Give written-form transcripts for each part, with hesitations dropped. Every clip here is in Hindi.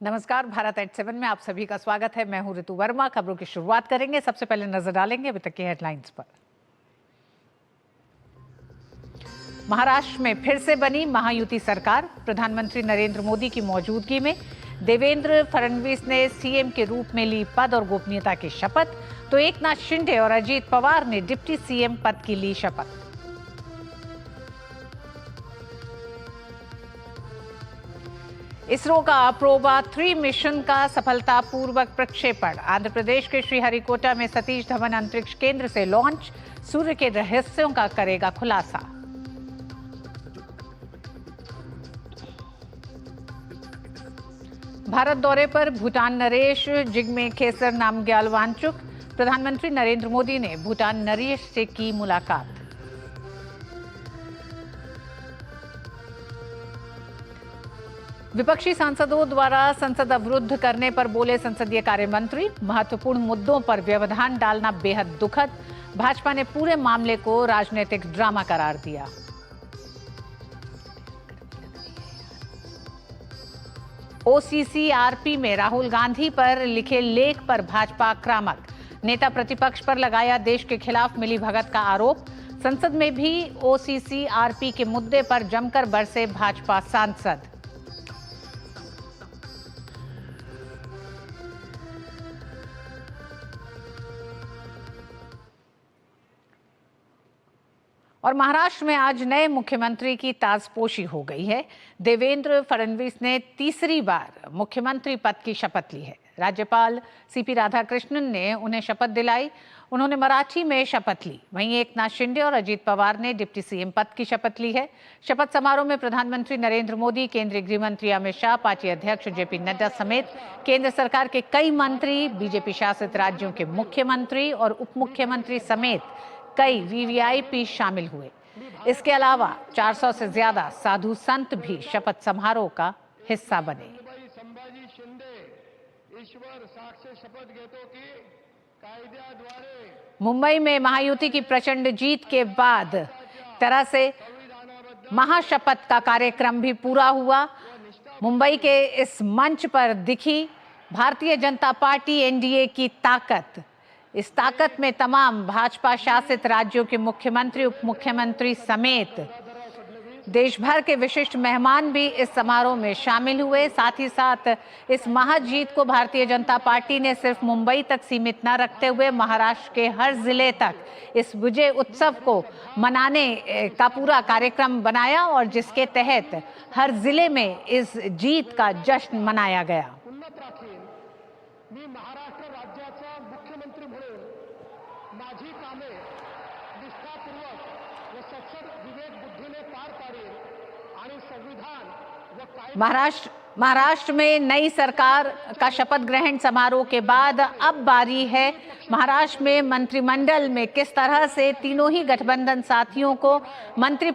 नमस्कार, भारत एट 7 में आप सभी का स्वागत है। मैं हूं ऋतु वर्मा। खबरों की शुरुआत करेंगे। सबसे पहले नजर डालेंगे अभी तक की हेडलाइंस पर। महाराष्ट्र में फिर से बनी महायुति सरकार। प्रधानमंत्री नरेंद्र मोदी की मौजूदगी में देवेंद्र फडणवीस ने सीएम के रूप में ली पद और गोपनीयता की शपथ, तो एकनाथ शिंदे और अजीत पवार ने डिप्टी सीएम पद की ली शपथ। इसरो का अप्रोबा 3 मिशन का सफलतापूर्वक प्रक्षेपण। आंध्र प्रदेश के श्रीहरिकोटा में सतीश धवन अंतरिक्ष केंद्र से लॉन्च। सूर्य के रहस्यों का करेगा खुलासा। भारत दौरे पर भूटान नरेश जिग्मे खेसर नामग्याल वांगचुक। प्रधानमंत्री नरेंद्र मोदी ने भूटान नरेश से की मुलाकात। विपक्षी सांसदों द्वारा संसद अवरुद्ध करने पर बोले संसदीय कार्य मंत्री। महत्वपूर्ण मुद्दों पर व्यवधान डालना बेहद दुखद। भाजपा ने पूरे मामले को राजनीतिक ड्रामा करार दिया। ओसीसीआरपी में राहुल गांधी पर लिखे लेख पर भाजपा आक्रामक। नेता प्रतिपक्ष पर लगाया देश के खिलाफ मिलीभगत का आरोप। संसद में भी ओसीसीआरपी के मुद्दे पर जमकर बरसे भाजपा सांसद। और महाराष्ट्र में आज नए मुख्यमंत्री की ताजपोशी हो गई है। देवेंद्र फडणवीस ने तीसरी बार मुख्यमंत्री पद की शपथ ली है। राज्यपाल सीपी राधाकृष्णन ने उन्हें शपथ दिलाई। उन्होंने मराठी में शपथ ली। वहीं एकनाथ शिंदे और अजीत पवार ने डिप्टी सीएम पद की शपथ ली है। शपथ समारोह में प्रधानमंत्री नरेंद्र मोदी, केंद्रीय गृह मंत्री अमित शाह, पार्टी अध्यक्ष जेपी नड्डा समेत केंद्र सरकार के कई मंत्री, बीजेपी शासित राज्यों के मुख्यमंत्री और उप मुख्यमंत्री समेत कई वीवीआईपी शामिल हुए। इसके अलावा 400 से ज्यादा साधु संत भी शपथ समारोह का हिस्सा बने। मुंबई में महायुति की प्रचंड जीत के बाद तरह से महाशपथ का कार्यक्रम भी पूरा हुआ। मुंबई के इस मंच पर दिखी भारतीय जनता पार्टी एनडीए की ताकत। इस ताकत में तमाम भाजपा शासित राज्यों के मुख्यमंत्री, उप मुख्यमंत्री समेत देश भर के विशिष्ट मेहमान भी इस समारोह में शामिल हुए। साथ ही साथ इस महाजीत को भारतीय जनता पार्टी ने सिर्फ मुंबई तक सीमित न रखते हुए महाराष्ट्र के हर जिले तक इस विजय उत्सव को मनाने का पूरा कार्यक्रम बनाया और जिसके तहत हर जिले में इस जीत का जश्न मनाया गया। महाराष्ट्र में नई सरकार का शपथ ग्रहण समारोह के बाद अब बारी है महाराष्ट्र में मंत्रिमंडल में किस तरह से तीनों ही गठबंधन साथियों को मंत्री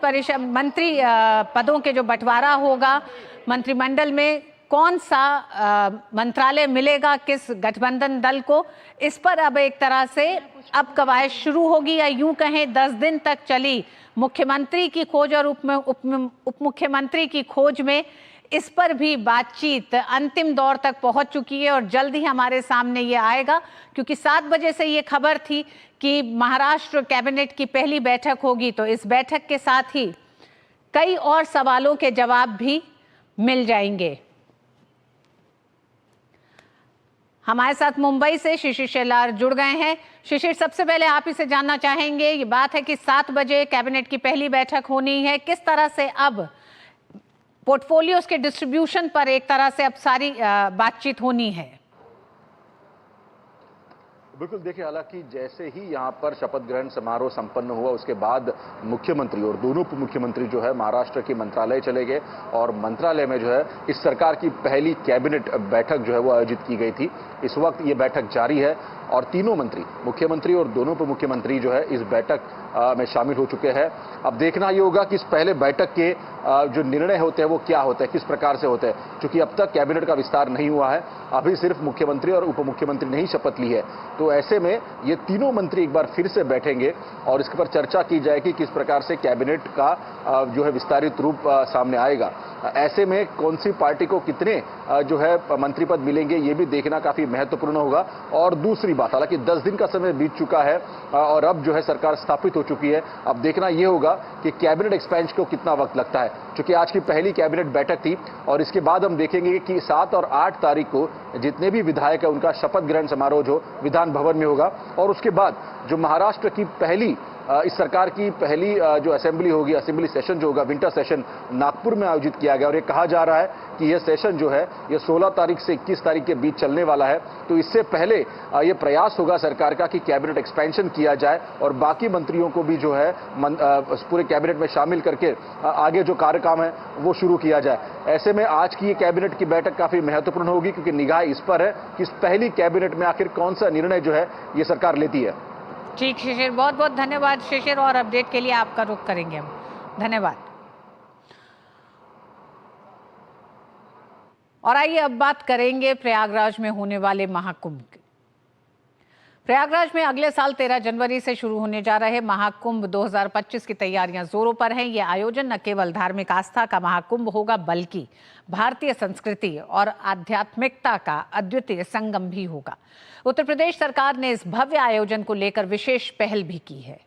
पदों के जो बंटवारा होगा, मंत्रिमंडल में कौन सा मंत्रालय मिलेगा किस गठबंधन दल को, इस पर अब एक तरह से अब कवायद शुरू होगी या यूं कहें 10 दिन तक चली मुख्यमंत्री की खोज और उप मुख्यमंत्री की खोज में इस पर भी बातचीत अंतिम दौर तक पहुंच चुकी है और जल्द ही हमारे सामने ये आएगा, क्योंकि 7 बजे से ये खबर थी कि महाराष्ट्र कैबिनेट की पहली बैठक होगी। तो इस बैठक के साथ ही कई और सवालों के जवाब भी मिल जाएंगे। हमारे साथ मुंबई से शिशिर शेलार जुड़ गए हैं। शिशिर, सबसे पहले आप ही से जानना चाहेंगे, ये बात है कि 7 बजे कैबिनेट की पहली बैठक होनी है, किस तरह से अब पोर्टफोलियोज के डिस्ट्रीब्यूशन पर एक तरह से अब सारी बातचीत होनी है? बिल्कुल, देखिए, हालांकि जैसे ही यहाँ पर शपथ ग्रहण समारोह संपन्न हुआ उसके बाद मुख्यमंत्री और दोनों उप मुख्यमंत्री जो है महाराष्ट्र के मंत्रालय चले गए और मंत्रालय में जो है इस सरकार की पहली कैबिनेट बैठक जो है वो आयोजित की गई थी। इस वक्त ये बैठक जारी है और तीनों मंत्री, मुख्यमंत्री और दोनों उप मुख्यमंत्री जो है इस बैठक में शामिल हो चुके हैं। अब देखना ये होगा कि इस पहले बैठक के जो निर्णय होते हैं वो क्या होते हैं, किस प्रकार से होते हैं। क्योंकि अब तक कैबिनेट का विस्तार नहीं हुआ है, अभी सिर्फ मुख्यमंत्री और उप मुख्यमंत्री ने ही शपथ ली है, तो तो ऐसे में ये तीनों मंत्री एक बार फिर से बैठेंगे और इसके पर चर्चा की जाएगी किस प्रकार से कैबिनेट का जो है विस्तारित रूप सामने आएगा। ऐसे में कौन सी पार्टी को कितने जो है मंत्री पद मिलेंगे ये भी देखना काफी महत्वपूर्ण होगा। और दूसरी बात, हालांकि 10 दिन का समय बीत चुका है और अब जो है सरकार स्थापित हो चुकी है, अब देखना यह होगा कि कैबिनेट एक्सपेंशन को कितना वक्त लगता है, क्योंकि आज की पहली कैबिनेट बैठक थी और इसके बाद हम देखेंगे कि 7 और 8 तारीख को जितने भी विधायक है उनका शपथ ग्रहण समारोह जो विधान भवन में होगा और उसके बाद जो महाराष्ट्र की पहली इस सरकार की पहली जो असेंबली होगी, असेंबली सेशन जो होगा, विंटर सेशन नागपुर में आयोजित किया गया और ये कहा जा रहा है कि यह सेशन जो है ये 16 तारीख से 21 तारीख के बीच चलने वाला है। तो इससे पहले ये प्रयास होगा सरकार का कि कैबिनेट एक्सपेंशन किया जाए और बाकी मंत्रियों को भी जो है पूरे कैबिनेट में शामिल करके आगे जो कार्य काम है वो शुरू किया जाए। ऐसे में आज की ये कैबिनेट की बैठक काफी महत्वपूर्ण होगी क्योंकि निगाह इस पर है कि इस पहली कैबिनेट में आखिर कौन सा निर्णय जो है ये सरकार लेती है। ठीक शिशिर, बहुत बहुत धन्यवाद शिशिर, और अपडेट के लिए आपका रुख करेंगे हम। धन्यवाद। और आइए अब बात करेंगे प्रयागराज में होने वाले महाकुंभ की। प्रयागराज में अगले साल 13 जनवरी से शुरू होने जा रहे महाकुंभ 2025 की तैयारियां जोरों पर हैं। यह आयोजन न केवल धार्मिक आस्था का महाकुंभ होगा बल्कि भारतीय संस्कृति और आध्यात्मिकता का अद्वितीय संगम भी होगा। उत्तर प्रदेश सरकार ने इस भव्य आयोजन को लेकर विशेष पहल भी की है।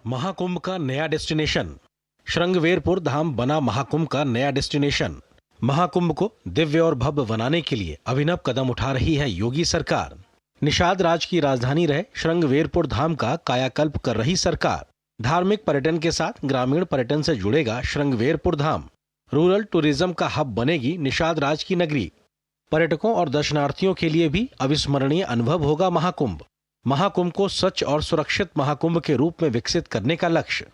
महाकुंभ का नया डेस्टिनेशन, श्रृंगवेरपुर धाम बना महाकुंभ का नया डेस्टिनेशन। महाकुंभ को दिव्य और भव्य बनाने के लिए अभिनव कदम उठा रही है योगी सरकार। निषाद राज की राजधानी रहे श्रृंगवेरपुर धाम का कायाकल्प कर रही सरकार। धार्मिक पर्यटन के साथ ग्रामीण पर्यटन से जुड़ेगा श्रृंगवेरपुर धाम। रूरल टूरिज्म का हब बनेगी निषाद राज की नगरी। पर्यटकों और दर्शनार्थियों के लिए भी अविस्मरणीय अनुभव होगा महाकुंभ। महाकुंभ को स्वच्छ और सुरक्षित महाकुंभ के रूप में विकसित करने का लक्ष्य।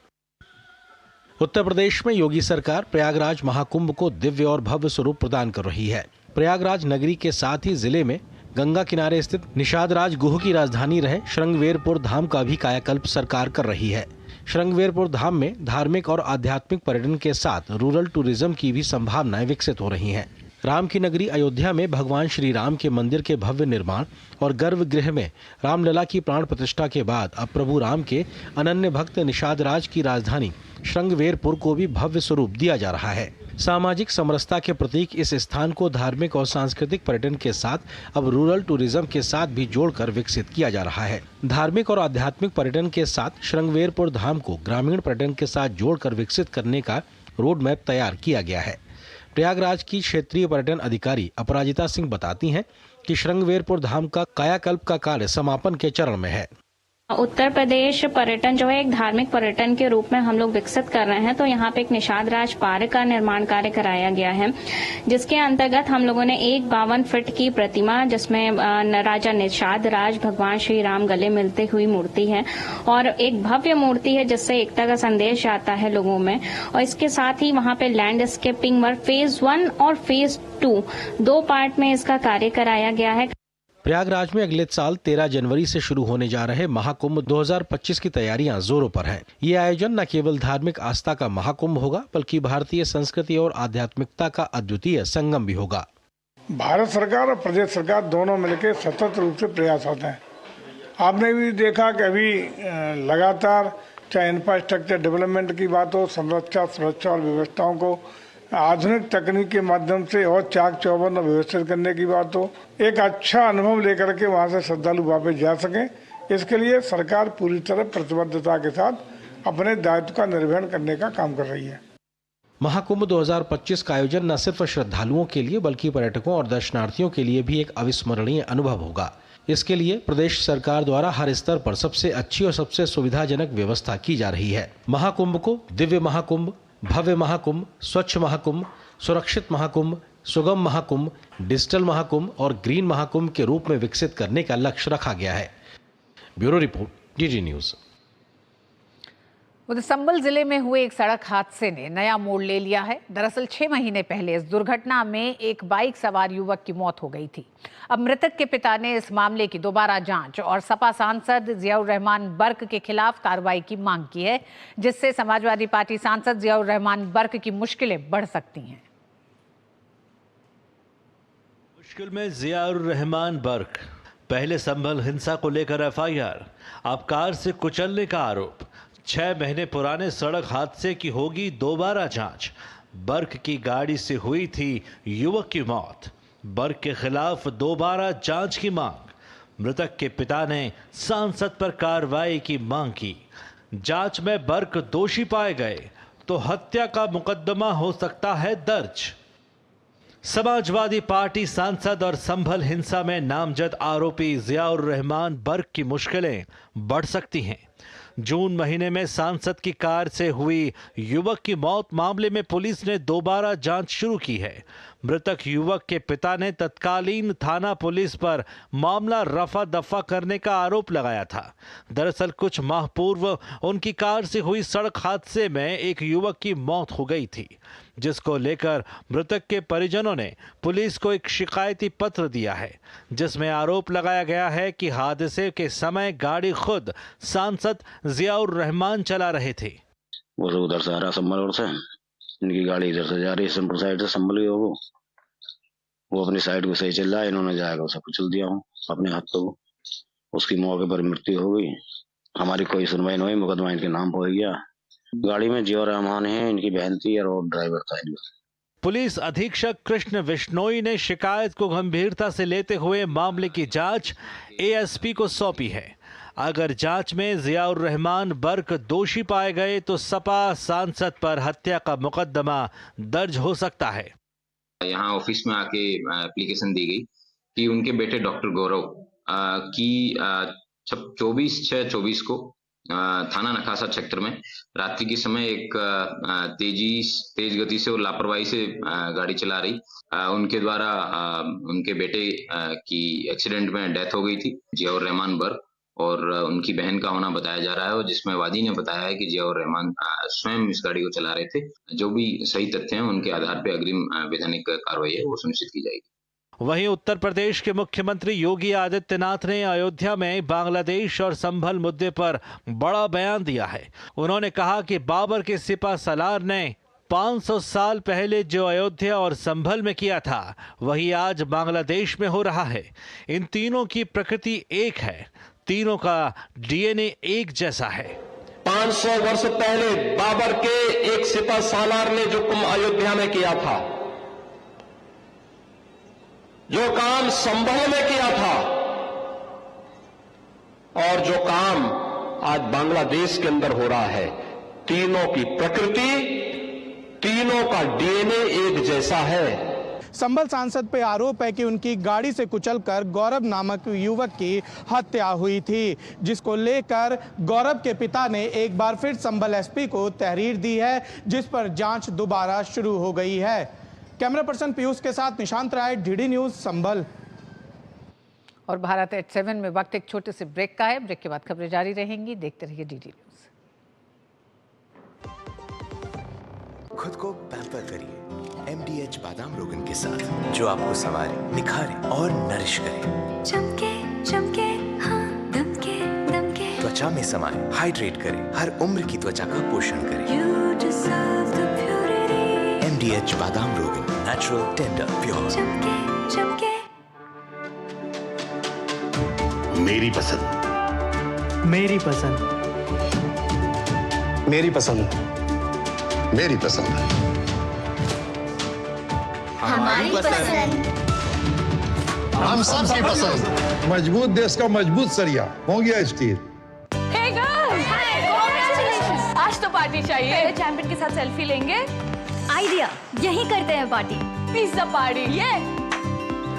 उत्तर प्रदेश में योगी सरकार प्रयागराज महाकुंभ को दिव्य और भव्य स्वरूप प्रदान कर रही है। प्रयागराज नगरी के साथ ही जिले में गंगा किनारे स्थित निषाद राज गुह की राजधानी रहे श्रृंगवेरपुर धाम का भी कायाकल्प सरकार कर रही है। श्रृंगवेरपुर धाम में धार्मिक और आध्यात्मिक पर्यटन के साथ रूरल टूरिज्म की भी संभावनाएं विकसित हो रही हैं। राम की नगरी अयोध्या में भगवान श्री राम के मंदिर के भव्य निर्माण और गर्भगृह में रामलला की प्राण प्रतिष्ठा के बाद अब प्रभु राम के अनन्य भक्त निषाद राज की राजधानी श्रृंगवेरपुर को भी भव्य स्वरूप दिया जा रहा है। सामाजिक समरसता के प्रतीक इस स्थान को धार्मिक और सांस्कृतिक पर्यटन के साथ अब रूरल टूरिज्म के साथ भी जोड़कर विकसित किया जा रहा है। धार्मिक और आध्यात्मिक पर्यटन के साथ श्रृंगवेरपुर धाम को ग्रामीण पर्यटन के साथ जोड़कर विकसित करने का रोड मैप तैयार किया गया है। प्रयागराज की क्षेत्रीय पर्यटन अधिकारी अपराजिता सिंह बताती हैं कि श्रृंगवेरपुर धाम का कायाकल्प का कार्य समापन के चरण में है। उत्तर प्रदेश पर्यटन जो है एक धार्मिक पर्यटन के रूप में हम लोग विकसित कर रहे हैं, तो यहाँ पे एक निषाद राज पार्क का निर्माण कार्य कराया गया है, जिसके अंतर्गत हम लोगों ने एक 52 फीट की प्रतिमा जिसमें राजा निषाद राज भगवान श्री राम गले मिलते हुई मूर्ति है और एक भव्य मूर्ति है जिससे एकता का संदेश जाता है लोगों में। और इसके साथ ही वहाँ पे लैंडस्केपिंग वर्क फेज 1 और फेज 2 2 पार्ट में इसका कार्य कराया गया है। प्रयागराज में अगले साल 13 जनवरी से शुरू होने जा रहे महाकुंभ 2025 की तैयारियां जोरों पर हैं। ये आयोजन न केवल धार्मिक आस्था का महाकुंभ होगा बल्कि भारतीय संस्कृति और आध्यात्मिकता का अद्वितीय संगम भी होगा। भारत सरकार और प्रदेश सरकार दोनों मिलकर सतत रूप से प्रयासरत हैं। आपने भी देखा कि अभी लगातार चाहे इंफ्रास्ट्रक्चर डेवलपमेंट की बात हो, संरक्षा सुरक्षा और व्यवस्थाओं को आधुनिक तकनीक के माध्यम से और चाक चौबंद व्यवस्थित करने की बात हो, एक अच्छा अनुभव लेकर के वहां से श्रद्धालु वापस जा सकें, इसके लिए सरकार पूरी तरह प्रतिबद्धता के साथ अपने दायित्व का निर्वहन करने का काम कर रही है। महाकुंभ 2025 का आयोजन न सिर्फ श्रद्धालुओं के लिए बल्कि पर्यटकों और दर्शनार्थियों के लिए भी एक अविस्मरणीय अनुभव होगा। इसके लिए प्रदेश सरकार द्वारा हर स्तर पर सबसे अच्छी और सबसे सुविधाजनक व्यवस्था की जा रही है। महाकुंभ को दिव्य महाकुंभ, भव्य महाकुंभ, स्वच्छ महाकुंभ, सुरक्षित महाकुंभ, सुगम महाकुंभ, डिजिटल महाकुंभ और ग्रीन महाकुंभ के रूप में विकसित करने का लक्ष्य रखा गया है। Bureau report, DD news. उधर संभल जिले में हुए एक सड़क हादसे ने नया मोड़ ले लिया है। दरअसल 6 महीने पहले इस दुर्घटना में एक बाइक सवार युवक की मौत हो गई थी। अब मृतक के पिता ने इस मामले की दोबारा जांच और सपा सांसद जियाउर रहमान बर्क के खिलाफ कार्रवाई की मांग की है, जिससे समाजवादी पार्टी सांसद जियाउर रहमान बर्क की मुश्किलें बढ़ सकती हैं। मुश्किल में जियाउर रहमान बर्क, पहले संभल हिंसा को लेकर एफआईआर, अब कार से कुचलने का आरोप। 6 महीने पुराने सड़क हादसे की होगी दोबारा जांच। बर्क की गाड़ी से हुई थी युवक की मौत। बर्क के खिलाफ दोबारा जांच की मांग। मृतक के पिता ने सांसद पर कार्रवाई की मांग की। जांच में बर्क दोषी पाए गए तो हत्या का मुकदमा हो सकता है दर्ज। समाजवादी पार्टी सांसद और संभल हिंसा में नामजद आरोपी जियाउर रहमान बर्क की मुश्किलें बढ़ सकती हैं। जून महीने में सांसद की कार से हुई युवक की मौत मामले में पुलिस ने दोबारा जांच शुरू की है। मृतक युवक के पिता ने तत्कालीन थाना पुलिस पर मामला रफा दफा करने का आरोप लगाया था। दरअसल कुछ माह पूर्व उनकी कार से हुई सड़क हादसे में एक युवक की मौत हो गई थी, जिसको लेकर मृतक के परिजनों ने पुलिस को एक शिकायती पत्र दिया है, जिसमें आरोप लगाया गया है कि हादसे के समय गाड़ी खुद सांसद जियाउर रहमान चला रहे थे। वो तो उधर से आ रहा संभल ओर से, इनकी गाड़ी इधर से जा रही है संभल साइड से, संभल वो अपनी साइड को सही चल रहा है, इन्होंने जाएगा उसे कुचल दिया हूँ अपने हाथ पे। उसकी मौके पर मृत्यु हो गई। हमारी कोई सुनवाई नहीं हुई, मुकदमा इनके नाम पर हो गया। गाड़ी में जियाउर रहमान है, इनकी बहन थी और ड्राइवर था इनका। पुलिस अधीक्षक कृष्ण विश्नोई ने शिकायत को गंभीरता से लेते हुए मामले की जांच एएसपी को सौंपी है। अगर जांच में जियाउर रहमान बर्क दोषी पाए गए तो सपा सांसद पर हत्या का मुकदमा दर्ज हो सकता है। यहाँ ऑफिस में आके एप्लीकेशन दी गई कि उनके बेटे डॉक्टर गौरव की 24/6/24 को थाना नखासा क्षेत्र में रात्रि के समय एक तेज गति से और लापरवाही से गाड़ी चला रही उनके द्वारा उनके बेटे की एक्सीडेंट में डेथ हो गई थी, जियाउर रहमान बर्क, और उनकी बहन का होना बताया जा रहा है, और जिसमें वादी ने बताया है कि जियाउर रहमान स्वयं इस गाड़ी को चला रहे थे। जो भी सही तथ्य हैं उनके आधार पर अग्रिम वैधानिक कार्रवाई है वो सुनिश्चित की जाएगी। वहीं उत्तर प्रदेश के मुख्यमंत्री योगी आदित्यनाथ ने अयोध्या में बांग्लादेश और संभल मुद्दे पर बड़ा बयान दिया है। उन्होंने कहा कि बाबर के सिपा सलार ने 500 साल पहले जो अयोध्या और संभल में किया था वही आज बांग्लादेश में हो रहा है। इन तीनों की प्रकृति एक है, तीनों का डीएनए एक जैसा है। 500 वर्ष पहले बाबर के एक सिपा सालार ने जो काम अयोध्या में किया था, जो काम संभल में किया था, और जो काम आज बांग्लादेश के अंदर हो रहा है, तीनों की प्रकृति, तीनों का डीएनए एक जैसा है। संभल सांसद पे आरोप है कि उनकी गाड़ी से कुचलकर गौरव नामक युवक की हत्या हुई थी, जिसको लेकर गौरव के पिता ने एक बार फिर संभल एसपी को तहरीर दी है, जिस पर जांच दोबारा शुरू हो गई है। कैमरा पर्सन पीयूष के साथ निशांत राय, डीडी न्यूज, संभल। और भारत एट 7 में वक्त एक छोटे से ब्रेक का है। ब्रेक के बाद खबरें जारी रहेंगी, देखते रहिए डीडी न्यूज। खुद को पैम्पर करिए MDH बादाम रोगन के साथ, जो आपको संवारे, निखारे और नरिश करे। चमके चमके हाँ, दमके दमके, त्वचा में समाए, हाइड्रेट करे, हर उम्र की त्वचा का पोषण करे। You deserve the purity. MDH बादाम रोगन, नेचुरल, टेंडर, प्योर। चमके चमके। मेरी पसंद, मेरी पसंद, मेरी पसंद, मेरी पसंद, हमारी पसंद, हम सबकी पसंद। मजबूत देश का मजबूत सरिया हो गया स्टील। Hey girls! Congratulations! आज तो पार्टी चाहिए। पहले चैंपियन के साथ सेल्फी लेंगे। आइडिया, यही करते हैं पार्टी। पिज्जा पार्टी, ये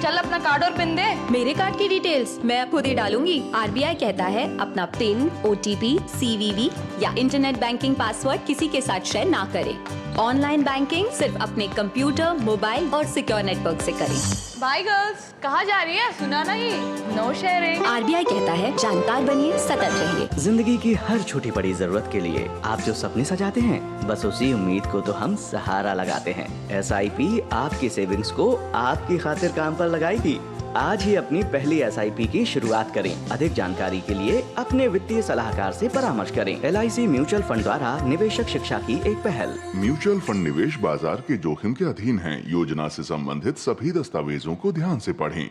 चल अपना कार्ड और पिन दे। मेरे कार्ड की डिटेल्स मैं खुद ही डालूंगी। आरबीआई कहता है अपना पिन, OTP, CVV या इंटरनेट बैंकिंग पासवर्ड किसी के साथ शेयर ना करें। ऑनलाइन बैंकिंग सिर्फ अपने कंप्यूटर, मोबाइल और सिक्योर नेटवर्क से करें। बाय गर्ल्स, कहाँ जा रही है? सुना नहीं, नो शेयरिंग। आरबीआई कहता है जानकार बनिए, सतर्क रहिए। जिंदगी की हर छोटी बड़ी जरूरत के लिए आप जो सपने सजाते हैं, बस उसी उम्मीद को तो हम सहारा लगाते हैं। SIP आपकी सेविंग्स को आपकी खातिर काम पर लगाएगी आज ही अपनी पहली SIP की शुरुआत करें। अधिक जानकारी के लिए अपने वित्तीय सलाहकार से परामर्श करें। LIC म्यूचुअल फंड द्वारा निवेशक शिक्षा की एक पहल। म्यूचुअल फंड निवेश बाजार के जोखिम के अधीन है। योजना से संबंधित सभी दस्तावेजों को ध्यान से पढ़ें।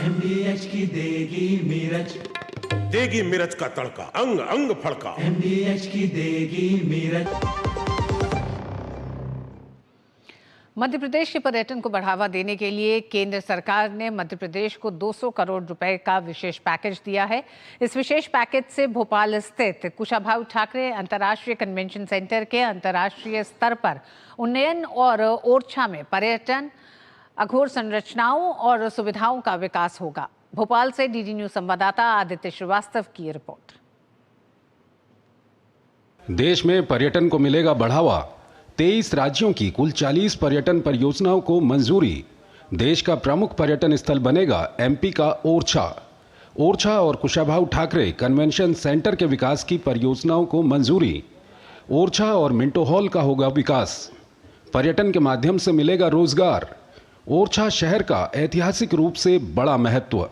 MDH की देगी मिर्च, देगी मिर्च का तड़का, अंग अंग फड़का। MDH की देगी मिर्च। मध्य प्रदेश के पर्यटन को बढ़ावा देने के लिए केंद्र सरकार ने मध्य प्रदेश को 200 करोड़ रुपए का विशेष पैकेज दिया है। इस विशेष पैकेज से भोपाल स्थित कुशाभाऊ ठाकरे अंतर्राष्ट्रीय कन्वेंशन सेंटर के अंतर्राष्ट्रीय स्तर पर उन्नयन और ओरछा में पर्यटन अघोर संरचनाओं और सुविधाओं का विकास होगा। भोपाल से DD न्यूज संवाददाता आदित्य श्रीवास्तव की रिपोर्ट। देश में पर्यटन को मिलेगा बढ़ावा। 23 राज्यों की कुल 40 पर्यटन परियोजनाओं को मंजूरी। देश का प्रमुख पर्यटन स्थल बनेगा MP का ओरछा। ओरछा और कुशाभाऊ ठाकरे कन्वेंशन सेंटर के विकास की परियोजनाओं को मंजूरी। ओरछा और मिंटो हॉल का होगा विकास। पर्यटन के माध्यम से मिलेगा रोजगार। ओरछा शहर का ऐतिहासिक रूप से बड़ा महत्व।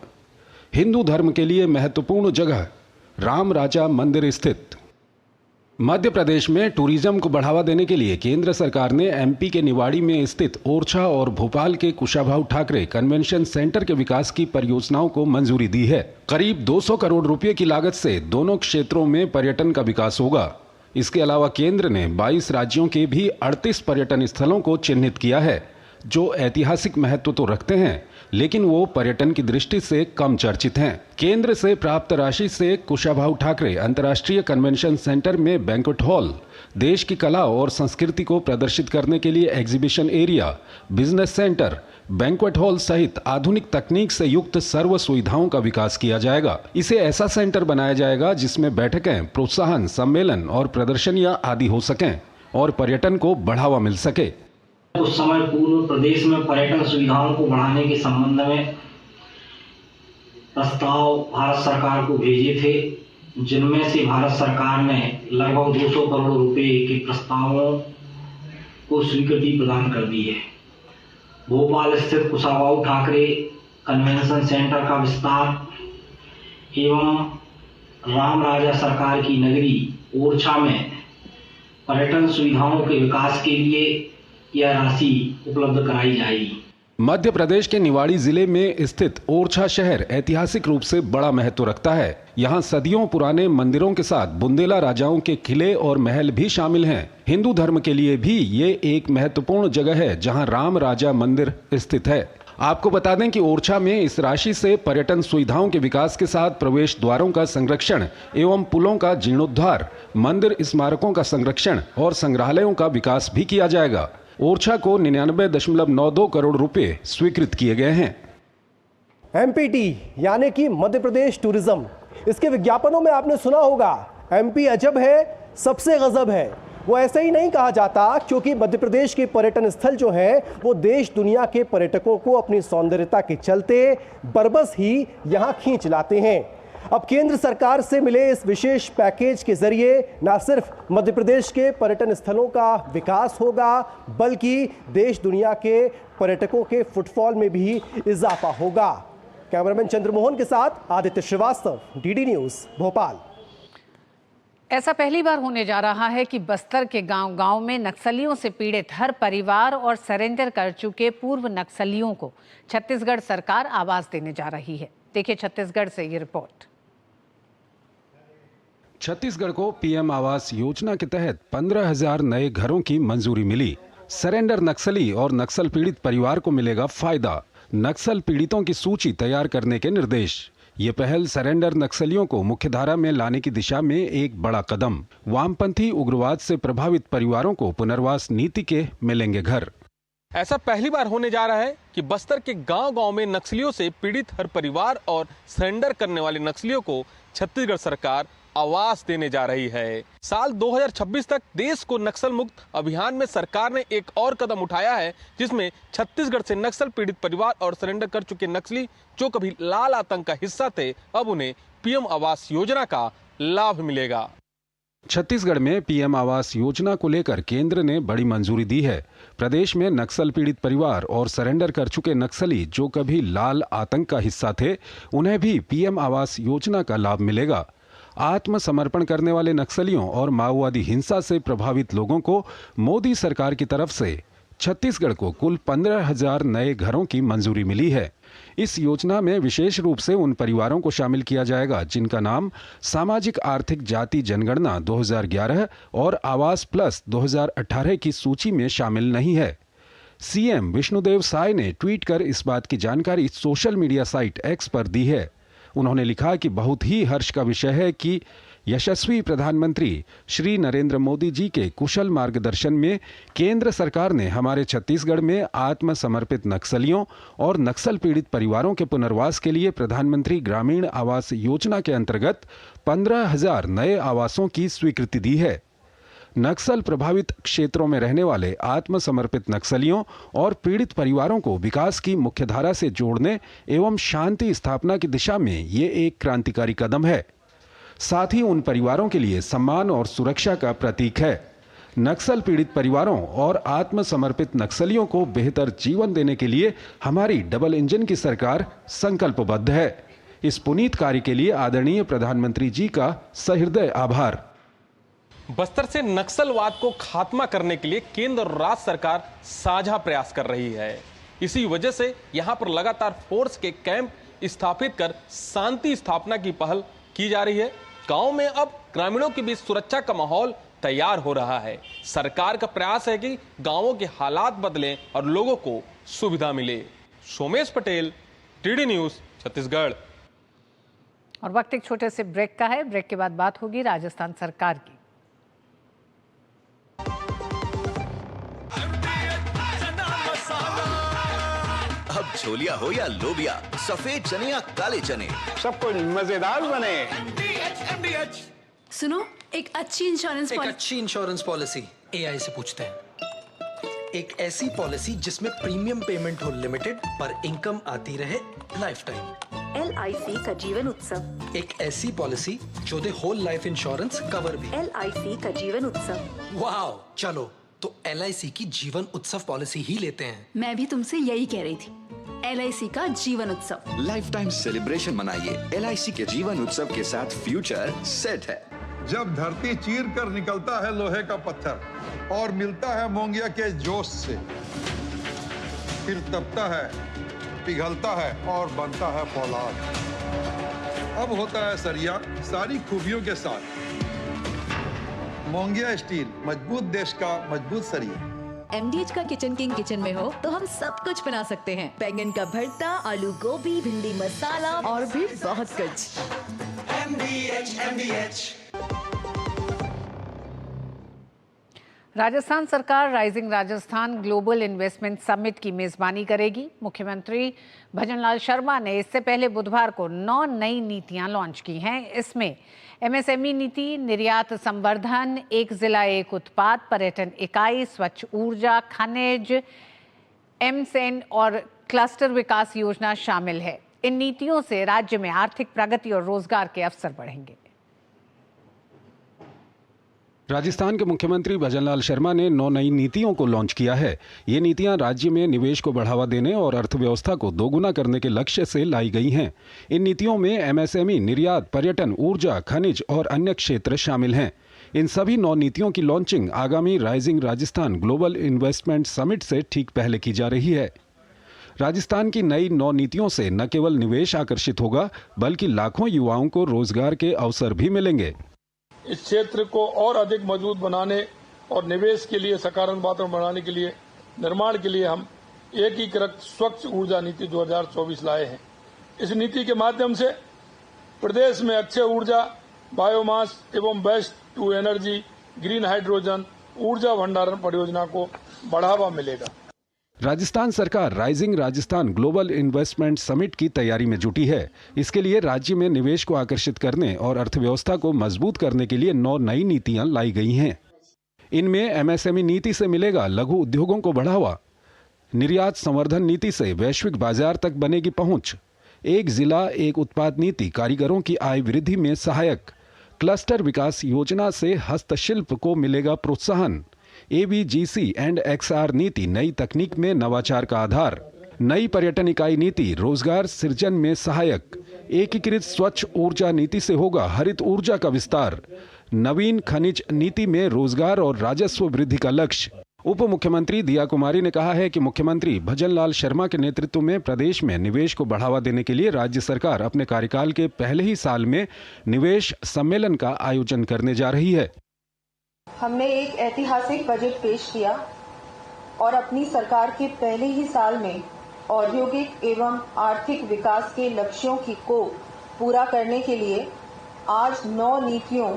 हिंदू धर्म के लिए महत्वपूर्ण जगह, राम राजा मंदिर स्थित। मध्य प्रदेश में टूरिज्म को बढ़ावा देने के लिए केंद्र सरकार ने MP के निवाड़ी में स्थित ओरछा और भोपाल के कुशाभाऊ ठाकरे कन्वेंशन सेंटर के विकास की परियोजनाओं को मंजूरी दी है। करीब 200 करोड़ रुपए की लागत से दोनों क्षेत्रों में पर्यटन का विकास होगा। इसके अलावा केंद्र ने 22 राज्यों के भी 38 पर्यटन स्थलों को चिन्हित किया है, जो ऐतिहासिक महत्व तो रखते हैं, लेकिन वो पर्यटन की दृष्टि से कम चर्चित हैं। केंद्र से प्राप्त राशि से कुशाभाऊ ठाकरे अंतर्राष्ट्रीय कन्वेंशन सेंटर में बैंक्वेट हॉल, देश की कला और संस्कृति को प्रदर्शित करने के लिए exhibition area, business centre, banquet hall सहित आधुनिक तकनीक से युक्त सर्व सुविधाओं का विकास किया जाएगा। इसे ऐसा सेंटर बनाया जाएगा जिसमें बैठकें, प्रोत्साहन, सम्मेलन और प्रदर्शनियां आदि हो सकें और पर्यटन को बढ़ावा मिल सके। कुछ समय पूर्व प्रदेश में पर्यटन सुविधाओं को बढ़ाने के संबंध में प्रस्ताव भारत सरकार को भेजे थे, जिनमें से भारत सरकार ने लगभग 200 करोड़ रुपए के प्रस्तावों को स्वीकृति प्रदान कर दी है। भोपाल स्थित कुशाभाऊ ठाकरे कन्वेंशन सेंटर का विस्तार एवं राम राजा सरकार की नगरी ओरछा में पर्यटन सुविधाओं के विकास के लिए यह राशि उपलब्ध कराई जाएगी। मध्य प्रदेश के निवाड़ी जिले में स्थित ओरछा शहर ऐतिहासिक रूप से बड़ा महत्व रखता है। यहाँ सदियों पुराने मंदिरों के साथ बुंदेला राजाओं के किले और महल भी शामिल हैं। हिंदू धर्म के लिए भी ये एक महत्वपूर्ण जगह है, जहाँ राम राजा मंदिर स्थित है। आपको बता दें कि ओरछा में इस राशि से पर्यटन सुविधाओं के विकास के साथ प्रवेश द्वारों का संरक्षण एवं पुलों का जीर्णोद्धार, मंदिर स्मारकों का संरक्षण और संग्रहालयों का विकास भी किया जाएगा। ओरछा को 99.92 करोड़ रुपए स्वीकृत किए गए हैं। MPT यानी कि मध्य प्रदेश टूरिज्म, इसके विज्ञापनों में आपने सुना होगा MP अजब है, सबसे गजब है। वो ऐसे ही नहीं कहा जाता, क्योंकि मध्य प्रदेश के पर्यटन स्थल जो हैं वो देश दुनिया के पर्यटकों को अपनी सौंदर्यता के चलते बरबस ही यहाँ खींच लाते हैं। अब केंद्र सरकार से मिले इस विशेष पैकेज के जरिए न सिर्फ मध्य प्रदेश के पर्यटन स्थलों का विकास होगा, बल्कि देश दुनिया के पर्यटकों के फुटफॉल में भी इजाफा होगा। कैमरामैन चंद्रमोहन के साथ आदित्य श्रीवास्तव, DD न्यूज, भोपाल। ऐसा पहली बार होने जा रहा है कि बस्तर के गांव-गांव में नक्सलियों से पीड़ित हर परिवार और सरेंडर कर चुके पूर्व नक्सलियों को छत्तीसगढ़ सरकार आवास देने जा रही है। देखिए छत्तीसगढ़ से ये रिपोर्ट। छत्तीसगढ़ को PM आवास योजना के तहत 15,000 नए घरों की मंजूरी मिली। सरेंडर नक्सली और नक्सल पीड़ित परिवार को मिलेगा फायदा। नक्सल पीड़ितों की सूची तैयार करने के निर्देश। ये पहल सरेंडर नक्सलियों को मुख्यधारा में लाने की दिशा में एक बड़ा कदम। वामपंथी उग्रवाद से प्रभावित परिवारों को पुनर्वास नीति के मिलेंगे घर। ऐसा पहली बार होने जा रहा है कि बस्तर के गांव-गांव में नक्सलियों से पीड़ित हर परिवार और सरेंडर करने वाले नक्सलियों को छत्तीसगढ़ सरकार आवास देने जा रही है। साल 2026 तक देश को नक्सल मुक्त अभियान में सरकार ने एक और कदम उठाया है, जिसमें छत्तीसगढ़ से नक्सल पीड़ित परिवार और सरेंडर कर चुके नक्सली जो कभी लाल आतंक का हिस्सा थे, अब उन्हें PM आवास योजना का लाभ मिलेगा। छत्तीसगढ़ में पीएम आवास योजना को लेकर केंद्र ने बड़ी मंजूरी दी है। प्रदेश में नक्सल पीड़ित परिवार और सरेंडर कर चुके नक्सली जो कभी लाल आतंक का हिस्सा थे, उन्हें भी पीएम आवास योजना का लाभ मिलेगा। आत्मसमर्पण करने वाले नक्सलियों और माओवादी हिंसा से प्रभावित लोगों को मोदी सरकार की तरफ से छत्तीसगढ़ को कुल 15,000 नए घरों की मंजूरी मिली है। इस योजना में विशेष रूप से उन परिवारों को शामिल किया जाएगा जिनका नाम सामाजिक आर्थिक जाति जनगणना 2011 और आवास प्लस 2018 की सूची में शामिल नहीं है। सीएम विष्णुदेव साय ने ट्वीट कर इस बात की जानकारी सोशल मीडिया साइट एक्स पर दी है। उन्होंने लिखा कि बहुत ही हर्ष का विषय है कि यशस्वी प्रधानमंत्री श्री नरेंद्र मोदी जी के कुशल मार्गदर्शन में केंद्र सरकार ने हमारे छत्तीसगढ़ में आत्मसमर्पित नक्सलियों और नक्सल पीड़ित परिवारों के पुनर्वास के लिए प्रधानमंत्री ग्रामीण आवास योजना के अंतर्गत 15,000 नए आवासों की स्वीकृति दी है। नक्सल प्रभावित क्षेत्रों में रहने वाले आत्मसमर्पित नक्सलियों और पीड़ित परिवारों को विकास की मुख्यधारा से जोड़ने एवं शांति स्थापना की दिशा में ये एक क्रांतिकारी कदम है। साथ ही उन परिवारों के लिए सम्मान और सुरक्षा का प्रतीक है। नक्सल पीड़ित परिवारों और आत्मसमर्पित नक्सलियों को बेहतर जीवन देने के लिए हमारी डबल इंजन की सरकार संकल्पबद्ध है। इस पुनीत कार्य के लिए आदरणीय प्रधानमंत्री जी का सहृदय आभार। बस्तर से नक्सलवाद को खात्मा करने के लिए केंद्र और राज्य सरकार साझा प्रयास कर रही है। इसी वजह से यहां पर लगातार फोर्स के कैंप स्थापित कर शांति स्थापना की पहल की जा रही है। गांव में अब ग्रामीणों के बीच सुरक्षा का माहौल तैयार हो रहा है। सरकार का प्रयास है कि गांवों के हालात बदलें और लोगों को सुविधा मिले। Somesh Patel, TD news, Chhattisgarh. और वक्त एक छोटे से ब्रेक का है। ब्रेक के बाद बात होगी राजस्थान सरकार की। अब छोलिया हो या लोबिया, सफेद चने या काले चने, सब कुछ मजेदार बने। सुनो, एक अच्छी इंश्योरेंस पॉलिसी एआई से पूछते हैं। एक ऐसी पॉलिसी जिसमें प्रीमियम पेमेंट हो लिमिटेड पर इनकम आती रहे लाइफ टाइम। LIC का जीवन उत्सव। एक ऐसी पॉलिसी जो दे होल लाइफ इंश्योरेंस कवर भी। LIC का जीवन उत्सव। वाह, चलो तो LIC की जीवन उत्सव पॉलिसी ही लेते हैं। मैं भी तुमसे यही कह रही थी, LIC का जीवन उत्सव। लाइफ टाइम सेलिब्रेशन मनाइए LIC के जीवन उत्सव के साथ। फ्यूचर सेट है। जब धरती चीर कर निकलता है लोहे का पत्थर और मिलता है मोंगिया के जोश से, फिर तपता है, पिघलता है और बनता है फौलाद। अब होता है सरिया सारी खूबियों के साथ। मोंगिया स्टील, मजबूत देश का मजबूत सरिया। MDH का किचन किंग किचन में हो तो हम सब कुछ बना सकते हैं। बैंगन का भरता, आलू गोभी, भिंडी मसाला और भी बहुत कुछ। MDH। राजस्थान सरकार rising Rajasthan global investment summit की मेजबानी करेगी। मुख्यमंत्री भजनलाल शर्मा ने इससे पहले बुधवार को 9 नई नीतियां लॉन्च की हैं। इसमें MSME नीति, निर्यात संवर्धन, एक जिला एक उत्पाद, पर्यटन इकाई, स्वच्छ ऊर्जा, खनिज, एमसेन और क्लस्टर विकास योजना शामिल है। इन नीतियों से राज्य में आर्थिक प्रगति और रोजगार के अवसर बढ़ेंगे। राजस्थान के मुख्यमंत्री भजनलाल शर्मा ने 9 नई नीतियों को लॉन्च किया है। ये नीतियां राज्य में निवेश को बढ़ावा देने और अर्थव्यवस्था को दोगुना करने के लक्ष्य से लाई गई हैं। इन नीतियों में MSME, निर्यात, पर्यटन, ऊर्जा, खनिज और अन्य क्षेत्र शामिल हैं। इन सभी 9 नीतियों की लॉन्चिंग आगामी rising Rajasthan global investment summit से ठीक पहले की जा रही है। राजस्थान की नई 9 नीतियों से न केवल निवेश आकर्षित होगा बल्कि लाखों युवाओं को रोजगार के अवसर भी मिलेंगे। इस क्षेत्र को और अधिक मजबूत बनाने और निवेश के लिए सकारात्मक वातावरण बनाने के लिए निर्माण के लिए हम एकीकृत स्वच्छ ऊर्जा नीति 2024 लाए हैं। इस नीति के माध्यम से प्रदेश में अक्षय ऊर्जा, बायोमास एवं waste to energy, green hydrogen ऊर्जा भंडारण परियोजना को बढ़ावा मिलेगा। राजस्थान सरकार rising Rajasthan global investment summit की तैयारी में जुटी है। इसके लिए राज्य में निवेश को आकर्षित करने और अर्थव्यवस्था को मजबूत करने के लिए 9 नई नीतियां लाई गई हैं। इनमें MSME नीति से मिलेगा लघु उद्योगों को बढ़ावा, निर्यात संवर्धन नीति से वैश्विक बाजार तक बनेगी पहुंच, एक जिला एक उत्पाद नीति कारीगरों की आय वृद्धि में सहायक, क्लस्टर विकास योजना से हस्तशिल्प को मिलेगा प्रोत्साहन। ABGC एंड XR नीति नई तकनीक में नवाचार का आधार। नई पर्यटन इकाई नीति रोजगार सृजन में सहायक। एकीकृत स्वच्छ ऊर्जा नीति से होगा हरित ऊर्जा का विस्तार। नवीन खनिज नीति में रोजगार और राजस्व वृद्धि का लक्ष्य। उप मुख्यमंत्री दिया कुमारी ने कहा है कि मुख्यमंत्री भजनलाल शर्मा के नेतृत्व में प्रदेश में निवेश को बढ़ावा देने के लिए राज्य सरकार अपने कार्यकाल के पहले ही साल में निवेश सम्मेलन का आयोजन करने जा रही है। हमने एक ऐतिहासिक बजट पेश किया और अपनी सरकार के पहले ही साल में औद्योगिक एवं आर्थिक विकास के लक्ष्यों को पूरा करने के लिए आज 9 नीतियों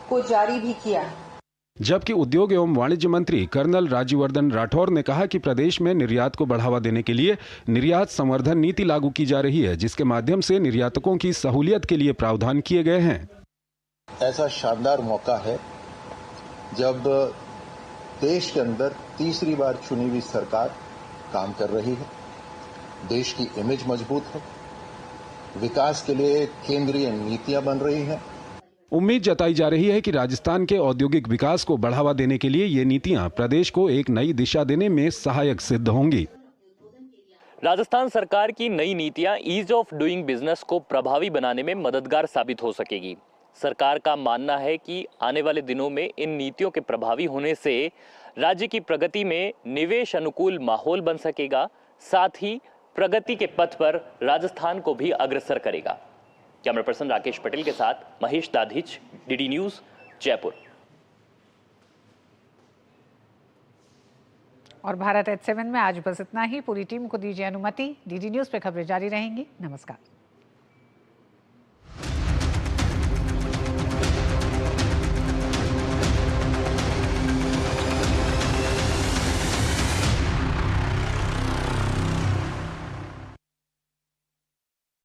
को जारी भी किया है। जबकि उद्योग एवं वाणिज्य मंत्री कर्नल राज्यवर्धन राठौर ने कहा कि प्रदेश में निर्यात को बढ़ावा देने के लिए निर्यात संवर्धन नीति लागू की जा रही है, जिसके माध्यम से निर्यातकों की सहूलियत के लिए प्रावधान किए गए हैं। ऐसा शानदार मौका है जब देश के अंदर तीसरी बार चुनी हुई सरकार काम कर रही है, देश की इमेज मजबूत है, विकास के लिए केंद्रीय नीतियां बन रही हैं। उम्मीद जताई जा रही है कि राजस्थान के औद्योगिक विकास को बढ़ावा देने के लिए ये नीतियां प्रदेश को एक नई दिशा देने में सहायक सिद्ध होंगी। राजस्थान सरकार की नई नीतियां ईज ऑफ डूइंग बिजनेस को प्रभावी बनाने में मददगार साबित हो सकेगी। सरकार का मानना है कि आने वाले दिनों में इन नीतियों के प्रभावी होने से राज्य की प्रगति में निवेश अनुकूल माहौल बन सकेगा, साथ ही प्रगति के पथ पर राजस्थान को भी अग्रसर करेगा। कैमरा पर्सन राकेश पटेल के साथ महेश दाधिच, DD न्यूज, जयपुर। और भारत H7 में आज बस इतना ही। पूरी टीम को दीजिए अनुमति। DD न्यूज पे खबरें जारी रहेंगी। नमस्कार।